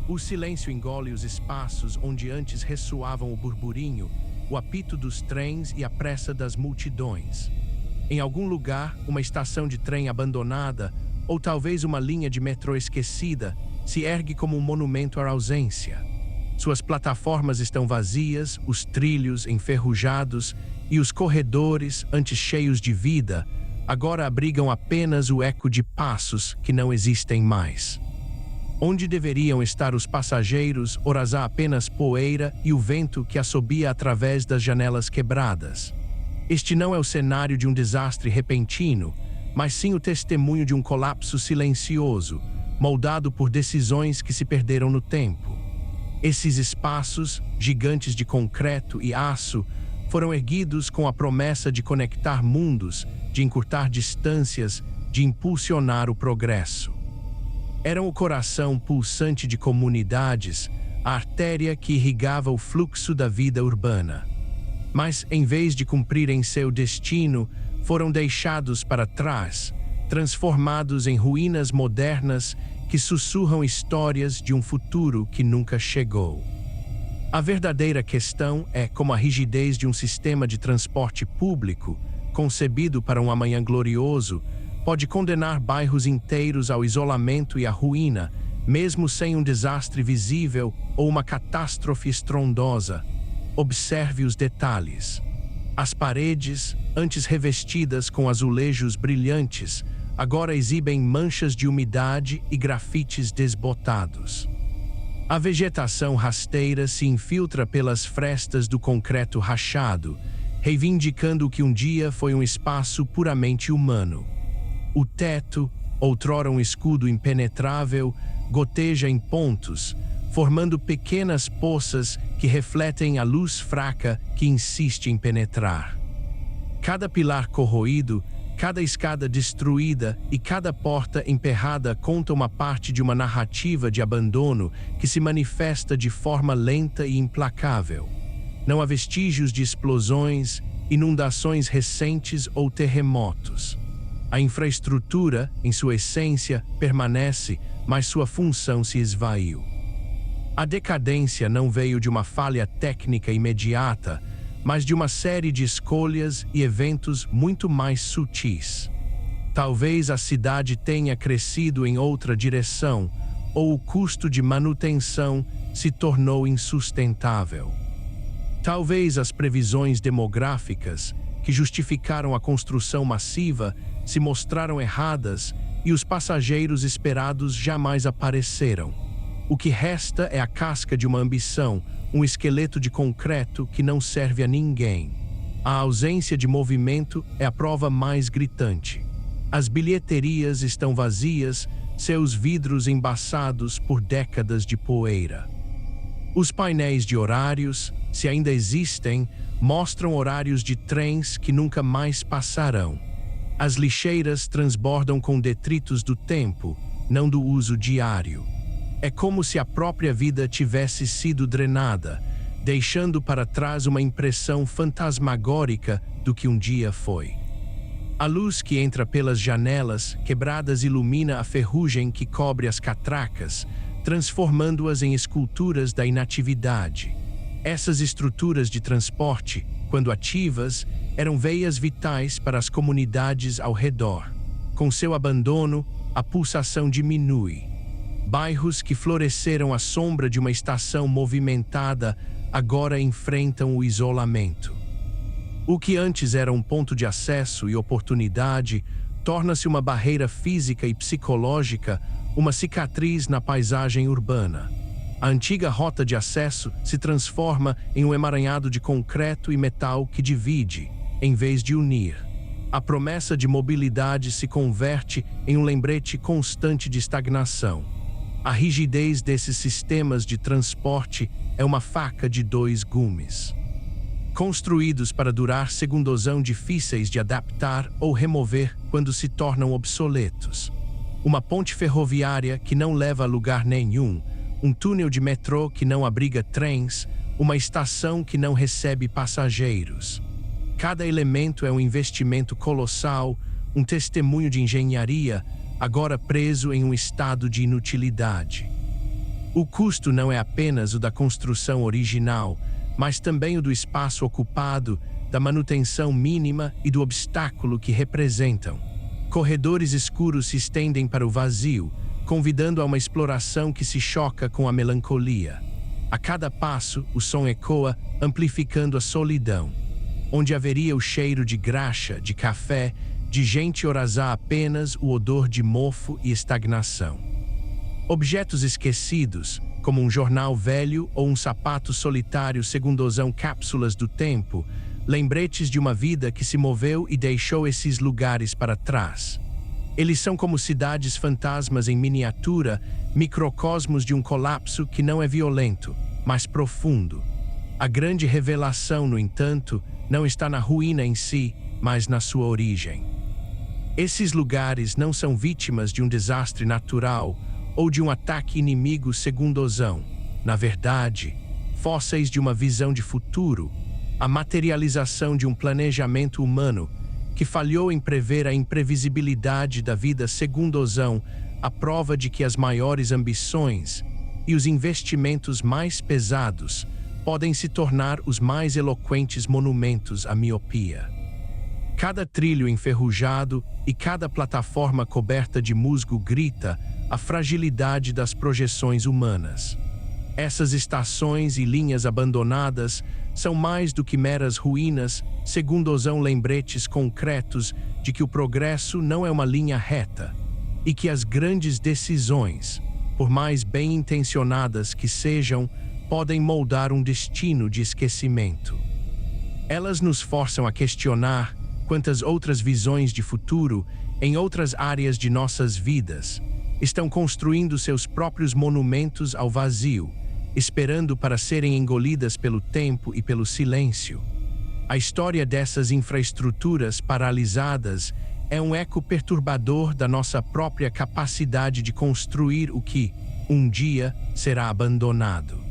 O silêncio engole os espaços onde antes ressoavam o burburinho, o apito dos trens e a pressa das multidões. Em algum lugar, uma estação de trem abandonada, ou talvez uma linha de metrô esquecida, se ergue como um monumento à ausência. Suas plataformas estão vazias, os trilhos enferrujados e os corredores, antes cheios de vida, agora abrigam apenas o eco de passos que não existem mais. Onde deveriam estar os passageiros, horas há apenas poeira e o vento que assobia através das janelas quebradas. Este não é o cenário de um desastre repentino, mas sim o testemunho de um colapso silencioso, moldado por decisões que se perderam no tempo. Esses espaços, gigantes de concreto e aço, foram erguidos com a promessa de conectar mundos, de encurtar distâncias, de impulsionar o progresso. Eram o coração pulsante de comunidades, a artéria que irrigava o fluxo da vida urbana. Mas, em vez de cumprirem seu destino, foram deixados para trás, transformados em ruínas modernas que sussurram histórias de um futuro que nunca chegou. A verdadeira questão é como a rigidez de um sistema de transporte público, concebido para um amanhã glorioso, pode condenar bairros inteiros ao isolamento e à ruína, mesmo sem um desastre visível ou uma catástrofe estrondosa. Observe os detalhes. As paredes, antes revestidas com azulejos brilhantes, agora exibem manchas de umidade e grafites desbotados. A vegetação rasteira se infiltra pelas frestas do concreto rachado, reivindicando o que um dia foi um espaço puramente humano. O teto, outrora um escudo impenetrável, goteja em pontos, formando pequenas poças que refletem a luz fraca que insiste em penetrar. Cada pilar corroído, cada escada destruída e cada porta emperrada conta uma parte de uma narrativa de abandono que se manifesta de forma lenta e implacável. Não há vestígios de explosões, inundações recentes ou terremotos. A infraestrutura, em sua essência, permanece, mas sua função se esvaiu. A decadência não veio de uma falha técnica imediata, mas de uma série de escolhas e eventos muito mais sutis. Talvez a cidade tenha crescido em outra direção, ou o custo de manutenção se tornou insustentável. Talvez as previsões demográficas, que justificaram a construção massiva, se mostraram erradas e os passageiros esperados jamais apareceram. O que resta é a casca de uma ambição, um esqueleto de concreto que não serve a ninguém. A ausência de movimento é a prova mais gritante. As bilheterias estão vazias, seus vidros embaçados por décadas de poeira. Os painéis de horários, se ainda existem, mostram horários de trens que nunca mais passarão. As lixeiras transbordam com detritos do tempo, não do uso diário. É como se a própria vida tivesse sido drenada, deixando para trás uma impressão fantasmagórica do que um dia foi. A luz que entra pelas janelas quebradas ilumina a ferrugem que cobre as catracas, transformando-as em esculturas da inatividade. Essas estruturas de transporte, quando ativas, eram veias vitais para as comunidades ao redor. Com seu abandono, a pulsação diminui. Bairros que floresceram à sombra de uma estação movimentada agora enfrentam o isolamento. O que antes era um ponto de acesso e oportunidade torna-se uma barreira física e psicológica, uma cicatriz na paisagem urbana. A antiga rota de acesso se transforma em um emaranhado de concreto e metal que divide, em vez de unir. A promessa de mobilidade se converte em um lembrete constante de estagnação. A rigidez desses sistemas de transporte é uma faca de dois gumes. Construídos para durar, segundosão difíceis de adaptar ou remover quando se tornam obsoletos. Uma ponte ferroviária que não leva a lugar nenhum, um túnel de metrô que não abriga trens, uma estação que não recebe passageiros. Cada elemento é um investimento colossal, um testemunho de engenharia, agora preso em um estado de inutilidade. O custo não é apenas o da construção original, mas também o do espaço ocupado, da manutenção mínima e do obstáculo que representam. Corredores escuros se estendem para o vazio, convidando a uma exploração que se choca com a melancolia. A cada passo, o som ecoa, amplificando a solidão. Onde haveria o cheiro de graxa, de café, de gente horazá apenas o odor de mofo e estagnação. Objetos esquecidos, como um jornal velho ou um sapato solitário segundosão cápsulas do tempo, lembretes de uma vida que se moveu e deixou esses lugares para trás. Eles são como cidades fantasmas em miniatura, microcosmos de um colapso que não é violento, mas profundo. A grande revelação, no entanto, não está na ruína em si, mas na sua origem. Esses lugares não são vítimas de um desastre natural ou de um ataque inimigo segundosão. Na verdade, fósseis de uma visão de futuro, a materialização de um planejamento humano que falhou em prever a imprevisibilidade da vida segundosão, a prova de que as maiores ambições e os investimentos mais pesados podem se tornar os mais eloquentes monumentos à miopia. Cada trilho enferrujado e cada plataforma coberta de musgo grita a fragilidade das projeções humanas. Essas estações e linhas abandonadas são mais do que meras ruínas, segundosão lembretes concretos de que o progresso não é uma linha reta e que as grandes decisões, por mais bem intencionadas que sejam, podem moldar um destino de esquecimento. Elas nos forçam a questionar quantas outras visões de futuro, em outras áreas de nossas vidas, estão construindo seus próprios monumentos ao vazio, esperando para serem engolidas pelo tempo e pelo silêncio. A história dessas infraestruturas paralisadas é um eco perturbador da nossa própria capacidade de construir o que, um dia, será abandonado.